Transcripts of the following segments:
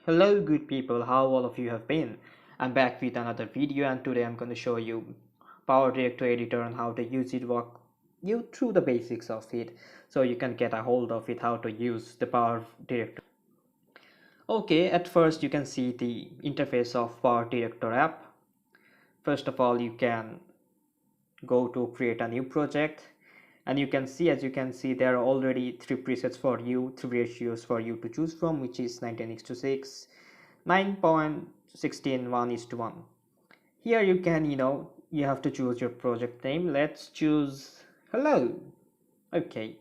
Hello good people, how all of you have been? I'm back with another video and today I'm going to show you PowerDirector editor and how to use it, walk you through the basics of it so you can get a hold of it, how to use the PowerDirector. Okay, at first you can see the interface of PowerDirector app. First of all, you can go to create a new project and you can see, as you can see, there are already three presets for you, three ratios for you to choose from, which is 19:6, 9.16, 1:1. Here you can, you have to choose your project name. Let's choose hello. Okay,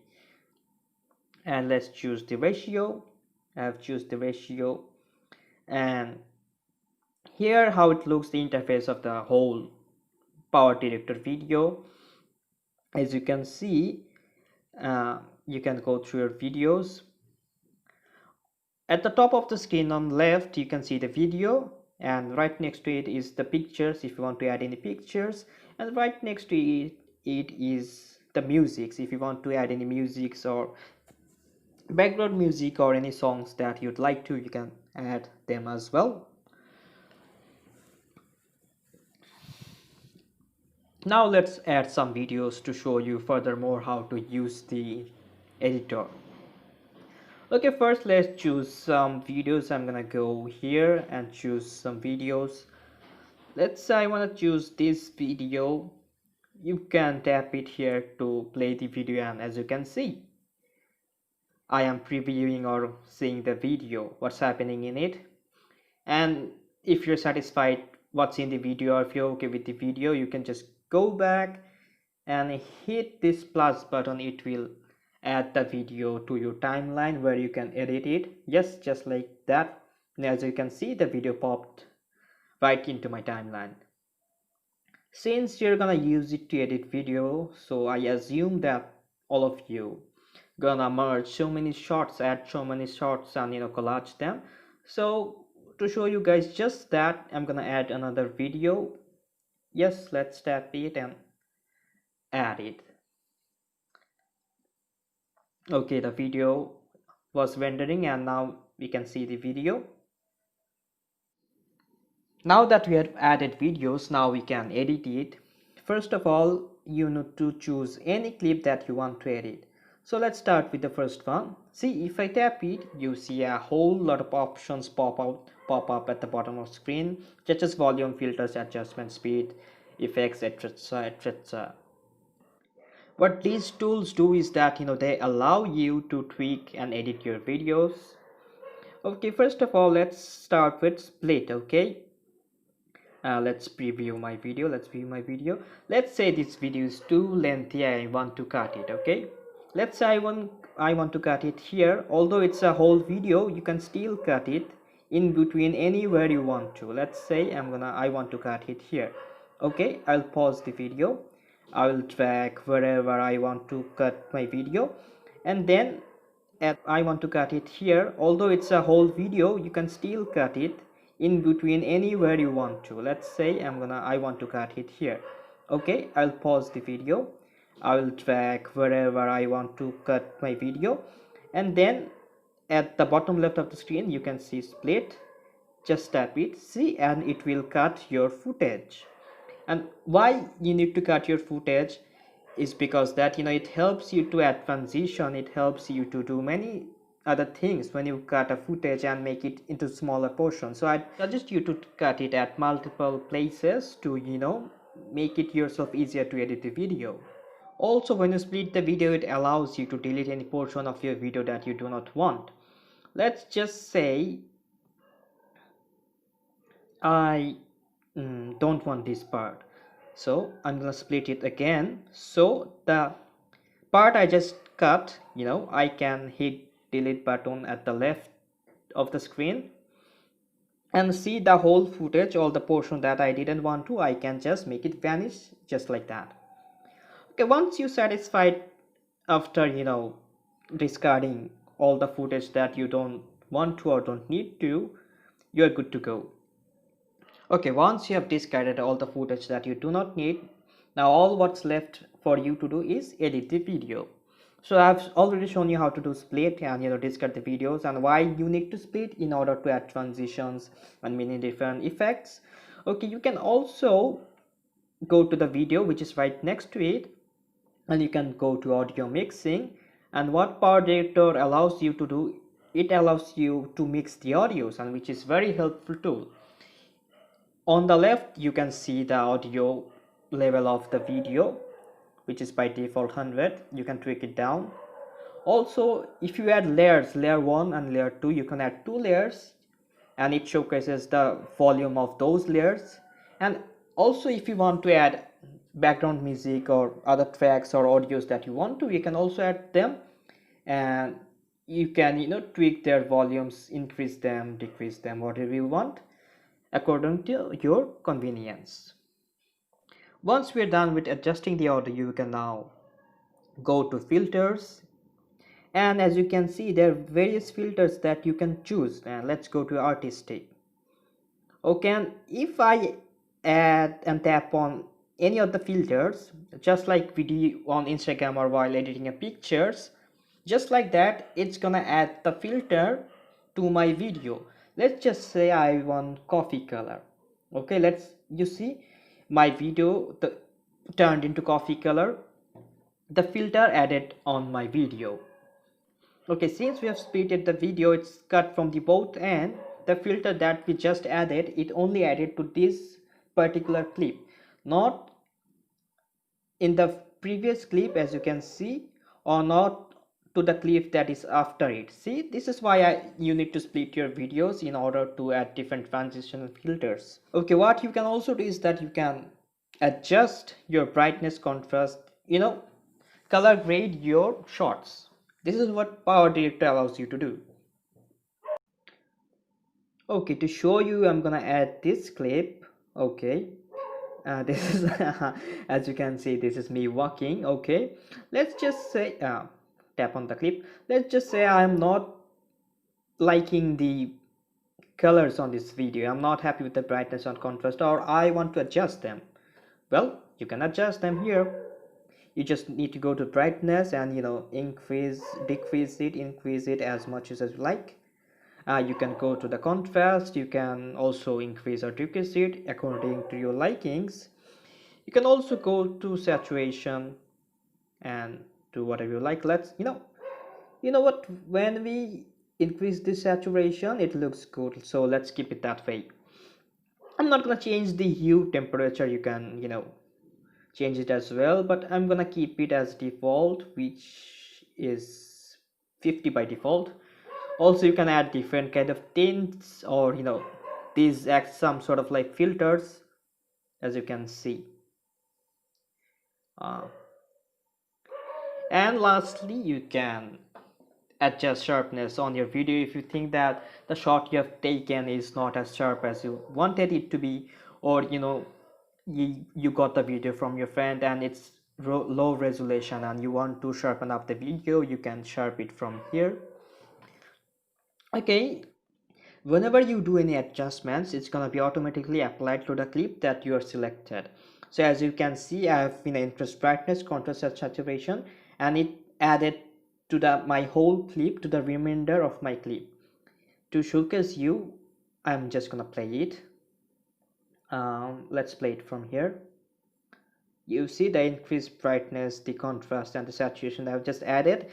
and let's choose the ratio. I have choose the ratio, and here how it looks, the interface of the whole PowerDirector video. As you can see, you can go through your videos. At the top of the screen on left you can see the video, and right next to it is the pictures if you want to add any pictures, and right next to it is the music. If you want to add any musics or background music or any songs that you'd like to, you can add them as well. Now let's add some videos to show you furthermore how to use the editor. Okay, first let's choose some videos. I'm gonna go here and choose some videos. Let's say I want to choose this video. You can tap it here to play the video, and as you can see, I am previewing or seeing the video, what's happening in it. And if you're satisfied what's in the video, or if you're okay with the video, you can just go back and hit this plus button. It will add the video to your timeline where you can edit it. Yes, just like that. And as you can see, the video popped right into my timeline. Since you're gonna use it to edit video, so I assume that all of you gonna merge so many shots, add so many shots, and collage them. So to show you guys just that, I'm gonna add another video. Yes, let's tap it and add it. Okay, the video was rendering and now we can see the video. Now that we have added videos, now we can edit it. First of all, you need to choose any clip that you want to edit. So let's start with the first one. See, if I tap it, you see a whole lot of options pop up at the bottom of the screen, such as volume, filters, adjustment, speed, effects, etc, etc. What these tools do is that they allow you to tweak and edit your videos. Okay, first of all, let's start with split. Okay, let's preview my video. Let's say this video is too lengthy, I want to cut it. Okay, let's say I want to cut it here. Although it's a whole video, you can still cut it in between anywhere you want to. Let's say I want to cut it here. Okay, I'll pause the video. I will drag wherever I want to cut my video, and then I want to cut it here. Although it's a whole video, you can still cut it in between anywhere you want to. Let's say I want to cut it here. Okay, I'll pause the video. I will drag wherever I want to cut my video, and then at the bottom left of the screen you can see split. Just tap it, see, and it will cut your footage. And why you need to cut your footage is because that it helps you to add transition, it helps you to do many other things when you cut a footage and make it into smaller portions. So I suggest you to cut it at multiple places to make it yourself easier to edit the video. Also, when you split the video, it allows you to delete any portion of your video that you do not want. Let's just say I don't want this part, so I'm gonna split it again. So the part I just cut, I can hit delete button at the left of the screen and see the whole footage. All the portion that I didn't want to, I can just make it vanish just like that. Okay, once you're satisfied after discarding all the footage that you don't want to or don't need to, you're good to go. Okay, once you have discarded all the footage that you do not need, now all what's left for you to do is edit the video. So I've already shown you how to do split and discard the videos and why you need to split in order to add transitions and many different effects. Okay, you can also go to the video which is right next to it, and you can go to audio mixing. And what PowerDirector allows you to do, it allows you to mix the audios, and which is very helpful tool. On the left you can see the audio level of the video, which is by default 100. You can tweak it down. Also, if you add layers, layer 1 and layer 2, you can add 2 layers and it showcases the volume of those layers. And also, if you want to add background music or other tracks or audios that you want to, you can also add them, and you can tweak their volumes, increase them, decrease them, whatever you want according to your convenience. Once we're done with adjusting the audio, you can now go to filters, and as you can see there are various filters that you can choose. And let's go to artistic. Okay, and if I add and tap on any of the filters, just like we do on Instagram or while editing a pictures, just like that, it's gonna add the filter to my video. Let's just say I want coffee color. Okay, you see my video turned into coffee color, the filter added on my video. Okay, since we have splitted the video, it's cut from the both end. The filter that we just added, it only added to this particular clip, not in the previous clip, as you can see, or not to the clip that is after it. See, this is why you need to split your videos in order to add different transition filters. Okay, what you can also do is that you can adjust your brightness, contrast, color grade your shots. This is what PowerDirector allows you to do. Okay, to show you, I'm gonna add this clip. Okay, this is as you can see, this is me walking. Okay, let's just say tap on the clip. Let's just say I'm not liking the colors on this video. I'm not happy with the brightness and contrast, or I want to adjust them. Well, you can adjust them here. You just need to go to brightness and increase, decrease it, increase it as much as you like. You can go to the contrast. You can also increase or decrease it according to your likings. You can also go to saturation and do whatever you like. Let's what, when we increase this saturation, it looks good, so let's keep it that way. I'm not gonna change the hue, temperature. You can change it as well, but I'm gonna keep it as default, which is 50 by default. Also, you can add different kind of tints, or these act some sort of like filters, as you can see. And lastly, you can adjust sharpness on your video if you think that the shot you have taken is not as sharp as you wanted it to be, or you got the video from your friend and it's low resolution and you want to sharpen up the video. You can sharpen it from here. Okay, whenever you do any adjustments, it's gonna be automatically applied to the clip that you are selected. So as you can see, I have increased brightness, contrast, and saturation, and it added to my whole clip, to the remainder of my clip. To showcase you, I'm just gonna play it. Let's play it from here. You see the increased brightness, the contrast, and the saturation that I've just added.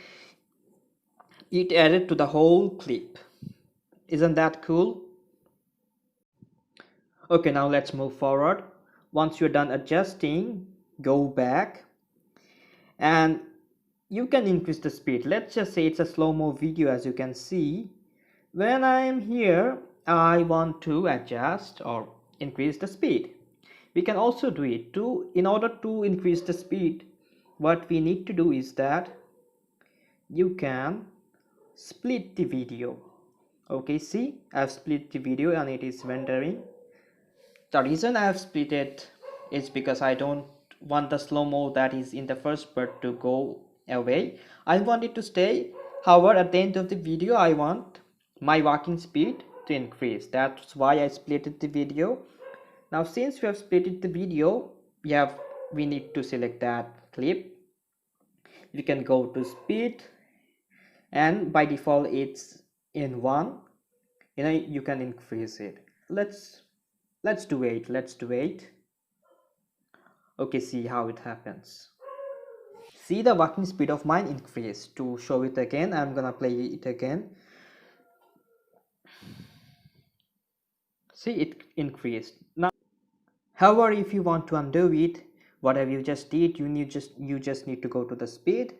It added to the whole clip. Isn't that cool? Okay, now let's move forward. Once you're done adjusting, go back and you can increase the speed. Let's just say it's a slow-mo video. As you can see, when I'm here, I want to adjust or increase the speed. We can also do it too. In order to increase the speed, what we need to do is that you can split the video. Okay, see, I've split the video and it is rendering. The reason I have split it is because I don't want the slow-mo that is in the first part to go away. I want it to stay. However, at the end of the video, I want my walking speed to increase. That's why I split the video. Now, since we have split the video, we need to select that clip. you can go to speed, and by default it's in 1. You can increase it. Let's do 8. Let's do 8. Okay, see how it happens. See, the working speed of mine increased. To show it again, I'm gonna play it again. See, it increased. Now, however, if you want to undo it, whatever you just did, you just need to go to the speed,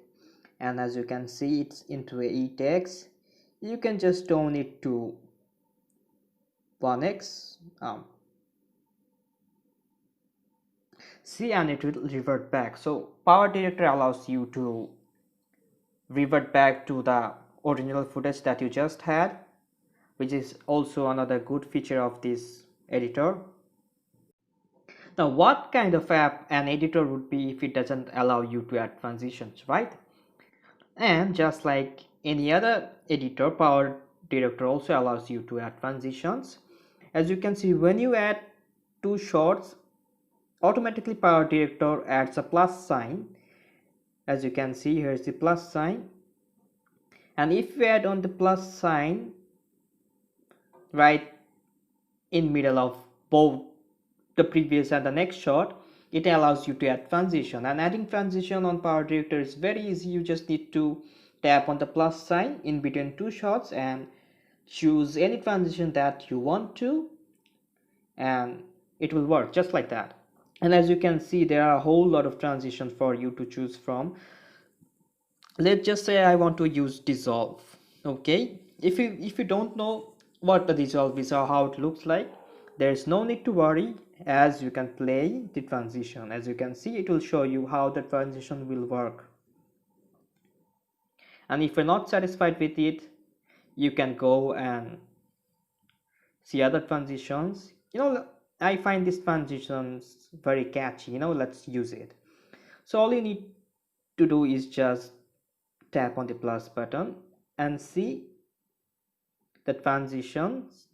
and as you can see, it's into a 8x. You can just tone it to 1x. See, and it will revert back. So PowerDirector allows you to revert back to the original footage that you just had, which is also another good feature of this editor. Now, what kind of app an editor would be if it doesn't allow you to add transitions, right? And just like any other editor, PowerDirector also allows you to add transitions. As you can see, when you add two shots, automatically PowerDirector adds a plus sign. As you can see, here's the plus sign, and if we add on the plus sign right in middle of both the previous and the next shot, it allows you to add transition. And adding transition on PowerDirector is very easy. You just need to tap on the plus sign in between two shots and choose any transition that you want to, and it will work just like that. And as you can see, there are a whole lot of transitions for you to choose from. Let's just say I want to use dissolve. Okay, if you don't know what the dissolve is or how it looks like, there's no need to worry, as you can play the transition. As you can see, it will show you how the transition will work, and if you're not satisfied with it, you can go and see other transitions. I find these transitions very catchy. Let's use it. So all you need to do is just tap on the plus button and see the transitions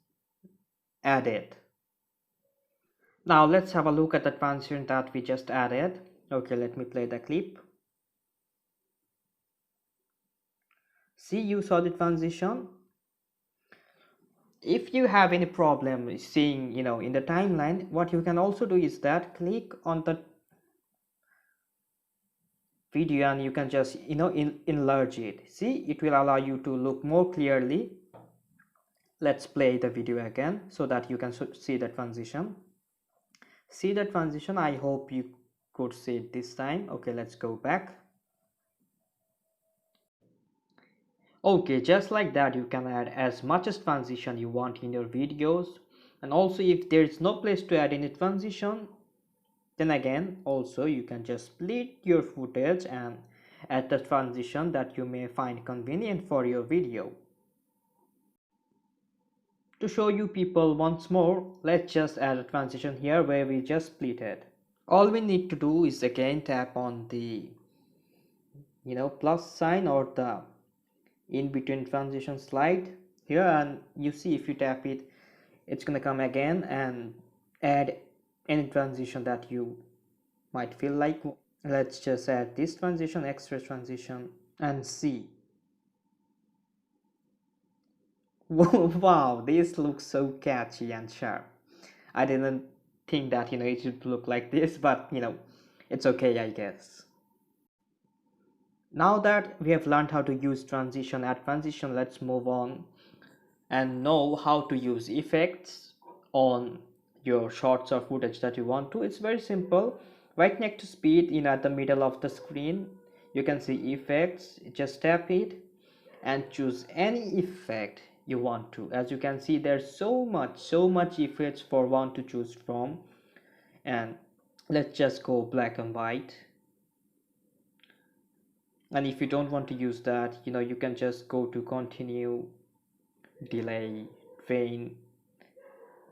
added. Now let's have a look at the transition that we just added. Okay, let me play the clip. See, you saw the transition. If you have any problem seeing in the timeline, what you can also do is that click on the video and you can just enlarge it. See, it will allow you to look more clearly. Let's play the video again so that you can see the transition. See the transition? I hope you could see it this time. Okay, let's go back. Okay, just like that, you can add as much as transition you want in your videos. And also, if there is no place to add any transition, then again also you can just split your footage and add the transition that you may find convenient for your video. To show you people once more, let's just add a transition here where we just split it. All we need to do is again tap on the plus sign or the in between transition slide here, and you see if you tap it, it's gonna come again and add any transition that you might feel like. Let's just add this transition, extra transition, and see. Wow, this looks so catchy and sharp. I didn't think that it should look like this, but it's okay, I guess. Now that we have learned how to use transition, add transition, let's move on and know how to use effects on your shots or footage that you want to. It's very simple. Right next to speed, at the middle of the screen, you can see effects. Just tap it and choose any effect you want to. As you can see, there's so much effects for one to choose from, and let's just go black and white. And if you don't want to use that, you can just go to continue, delay, train.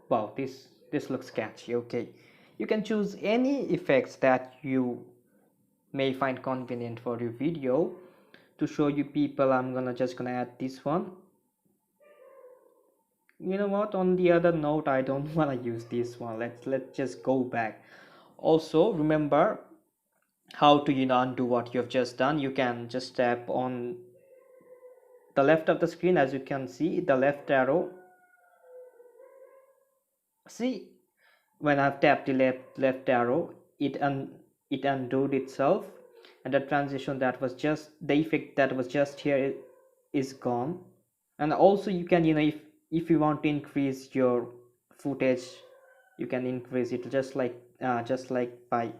Wow, this looks catchy. Okay, you can choose any effects that you may find convenient for your video. To show you people, I'm just gonna add this one. You know what, on the other note, I don't want to use this one. Let's just go back. Also remember, how to undo what you have just done. You can just tap on the left of the screen. As you can see, the left arrow, see, when I've tapped the left arrow, it undid itself, and the transition that was just, the effect that was just here is gone. And also you can, if you want to increase your footage, you can increase it just like by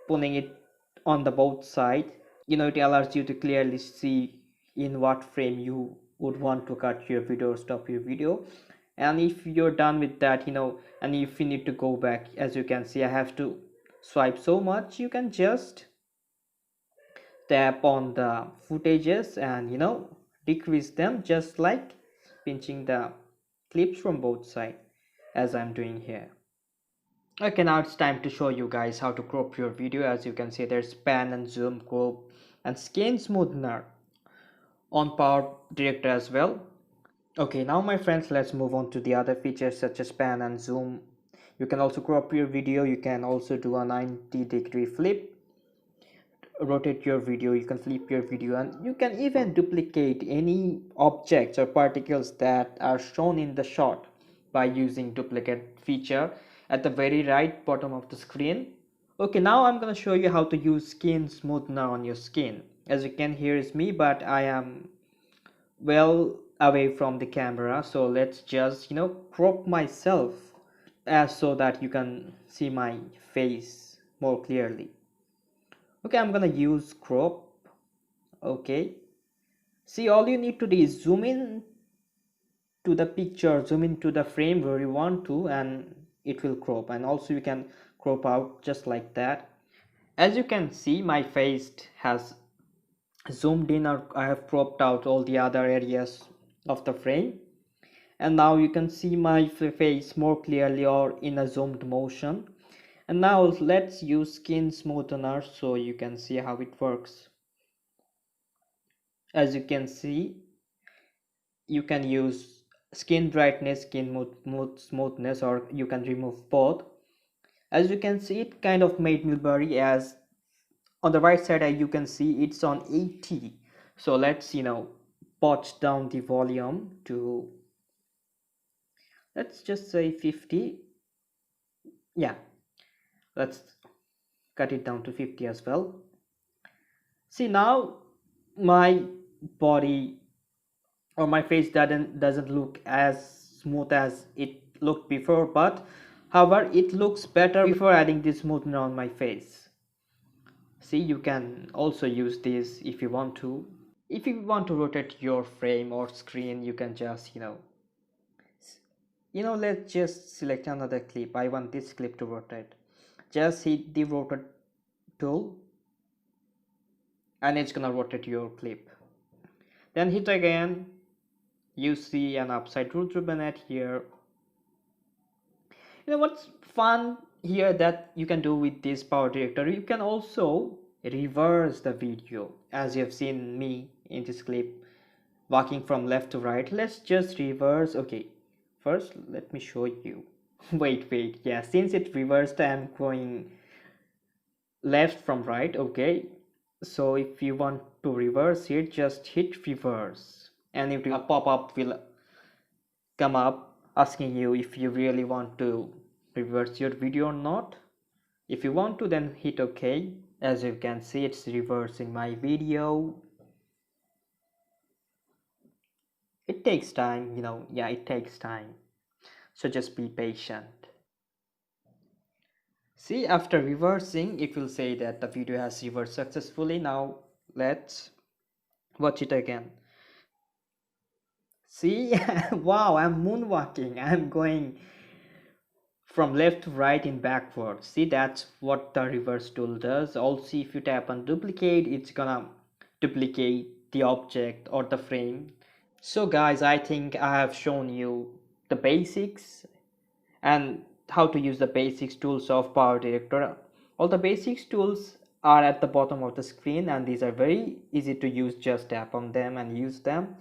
pulling it on the both side. It allows you to clearly see in what frame you would want to cut your video or stop your video. And if you're done with that, and if you need to go back, as you can see, I have to swipe so much, you can just tap on the footages and decrease them, just like pinching the clips from both sides, as I'm doing here. Okay, now it's time to show you guys how to crop your video. As you can see, there's pan and zoom, crop and skin smoother on PowerDirector as well. Okay, now my friends, let's move on to the other features such as pan and zoom. You can also crop your video. You can also do a 90-degree flip, rotate your video, you can flip your video, and you can even duplicate any objects or particles that are shown in the shot by using duplicate feature at the very right bottom of the screen. Okay, now I'm going to show you how to use skin smoother on your skin. As you can hear is me, but I am well away from the camera, so let's just crop myself as so that you can see my face more clearly. Okay, I'm gonna use crop. Okay, see, all you need to do is zoom in to the picture, zoom into the frame where you want to, and it will crop. And also you can crop out just like that. As you can see, my face has zoomed in, or I have cropped out all the other areas of the frame, and now you can see my face more clearly or in a zoomed motion. And now let's use skin smoother so you can see how it works. As you can see, you can use skin brightness, skin smoothness, or you can remove both. As you can see, it kind of made me blurry, as on the right side you can see it's on 80. So let's patch down the volume to, let's just say 50. Yeah, let's cut it down to 50 as well. See, now my body or my face doesn't look as smooth as it looked before, but however it looks better before adding this smoothness on my face. See, you can also use this if you want to. If you want to rotate your frame or screen, you can just let's just select another clip. I want this clip to rotate. Just hit the rotate tool and it's gonna rotate your clip. Then hit again. You see an upside ribbon at here. What's fun here that you can do with this PowerDirector? You can also reverse the video, as you have seen me in this clip walking from left to right. Let's just reverse. Okay, first let me show you. wait, yeah, since it reversed, I'm going left from right. Okay, so if you want to reverse it, just hit reverse and it will, a pop-up will come up asking you if you really want to reverse your video or not. If you want to, then hit OK. As you can see, it's reversing my video. It takes time, yeah, it takes time, so just be patient. See, after reversing, it will say that the video has reversed successfully. Now let's watch it again. See, wow, I'm moonwalking. I'm going from left to right in backwards. See, that's what the reverse tool does. Also, if you tap on duplicate, it's gonna duplicate the object or the frame. So guys, I think I have shown you the basics and how to use the basics tools of PowerDirector. All the basics tools are at the bottom of the screen, and these are very easy to use. Just tap on them and use them.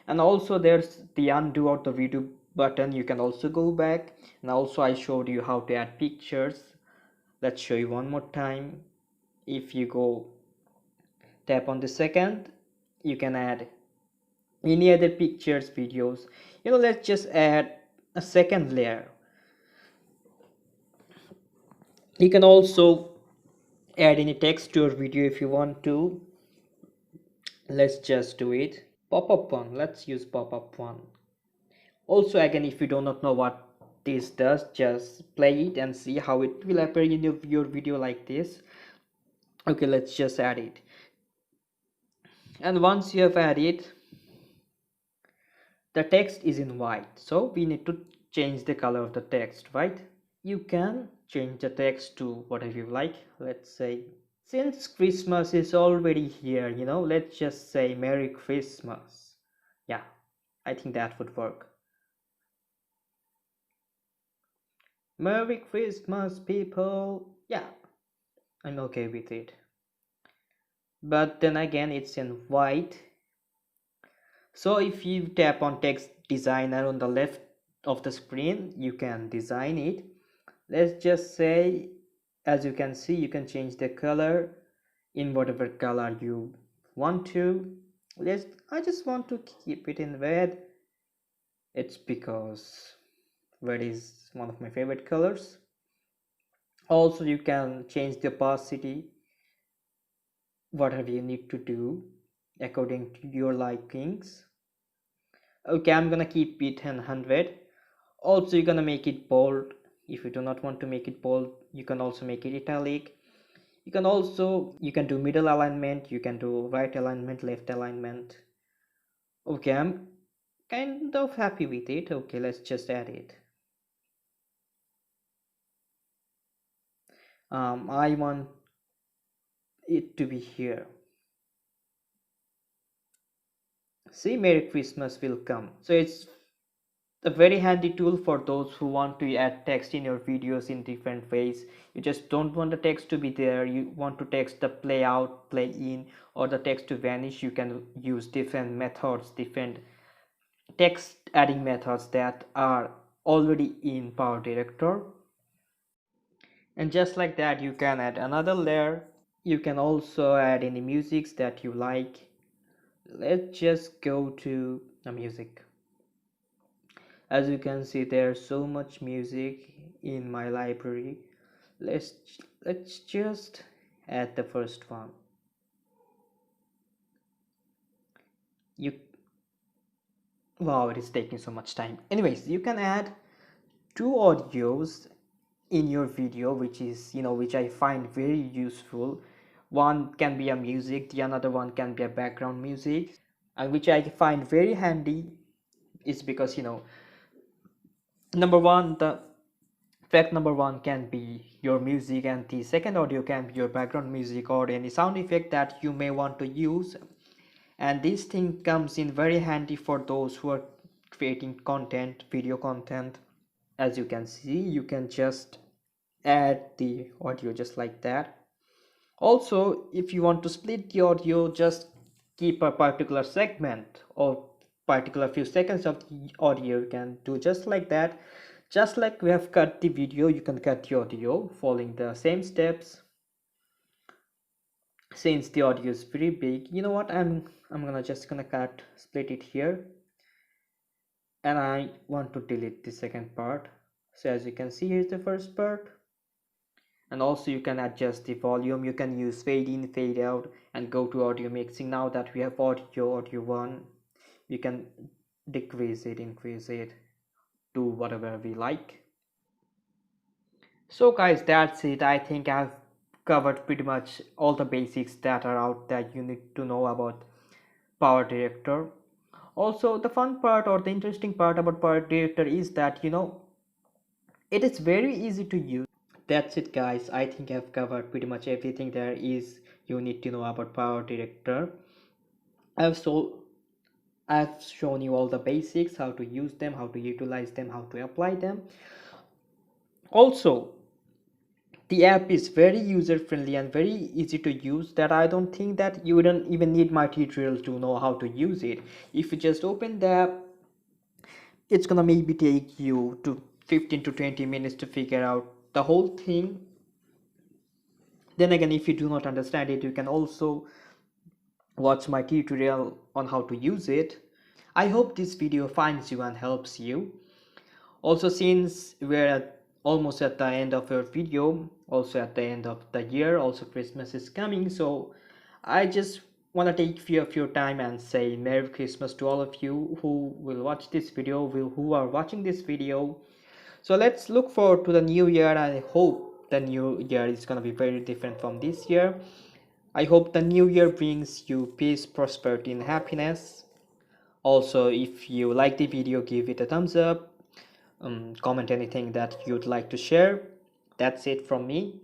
And also there's the undo or the redo button. You can also go back, and also I showed you how to add pictures. Let's show you one more time. If you go tap on the second, you can add any other pictures, videos. Let's just add a second layer. You can also add any text to your video if you want to. Let's just do it. Pop-up one, let's use pop-up one. Also, again, if you do not know what this does, just play it and see how it will appear in your video like this. Okay, let's just add it. And once you have added, the text is in white, so we need to change the color of the text, right? You can change the text to whatever you like. Let's say, since Christmas is already here, let's just say Merry Christmas. Yeah, I think that would work. Merry Christmas, people. Yeah, I'm okay with it. But then again, it's in white. So if you tap on text designer on the left of the screen, you can design it. Let's just say, as you can see, you can change the color in whatever color you want to. I just want to keep it in red. It's because red is one of my favorite colors. Also, you can change the opacity, whatever you need to do according to your likings. Okay, I'm gonna keep it 100. Also, you're gonna make it bold. If you do not want to make it bold, you can also make it italic. You can do middle alignment, you can do right alignment, left alignment. Okay, I'm kind of happy with it. Okay, let's just add it. I want it to be here. See, Merry Christmas will come. So it's a very handy tool for those who want to add text in your videos in different ways. You just don't want the text to be there, you want to text the play out, play in, or the text to vanish. You can use different methods, different text adding methods that are already in PowerDirector. And just like that, you can add another layer. You can also add any musics that you like. Let's just go to the music. As you can see, there's so much music in my library. Let's just add the first one. Wow, it is taking so much time. Anyways, you can add two audios in your video, which I find very useful. One can be a music, the another one can be a background music, and which I find very handy is because number one, the track number one can be your music, and the second audio can be your background music or any sound effect that you may want to use. And this thing comes in very handy for those who are creating content, video content. As you can see, you can just add the audio just like that. Also, if you want to split the audio, just keep a particular segment or particular few seconds of the audio. You can do just like that. Just like we have cut the video, you can cut the audio following the same steps. Since the audio is pretty big, you know what, I'm gonna split it here, and I want to delete the second part. So as you can see, here's the first part. And also you can adjust the volume. You can use fade in, fade out, and go to audio mixing. Now that we have audio 1, we can decrease it, increase it, do whatever we like. So guys, that's it. I think I've covered pretty much all the basics that are out there you need to know about PowerDirector. Also, the fun part or the interesting part about PowerDirector is that it is very easy to use. That's it guys, I think I've covered pretty much everything there is you need to know about PowerDirector. I've shown you all the basics, how to use them, how to utilize them, how to apply them. Also, the app is very user friendly and very easy to use, that I don't think that you don't even need my tutorial to know how to use it. If you just open the app, it's gonna maybe take you to 15 to 20 minutes to figure out the whole thing. Then again, if you do not understand it, you can also watch my tutorial on how to use it. I hope this video finds you and helps you. Also, since almost at the end of your video, also at the end of the year, also Christmas is coming, so I just want to take few of your time and say Merry Christmas to all of you who will watch this video, who are watching this video. So let's look forward to the new year. I hope the new year is gonna be very different from this year. I hope the new year brings you peace, prosperity, and happiness. Also, if you like the video, give it a thumbs up. Comment anything that you'd like to share. That's it from me.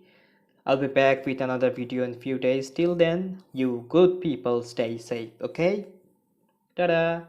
I'll be back with another video in a few days. Till then, you good people stay safe, okay? Ta-da!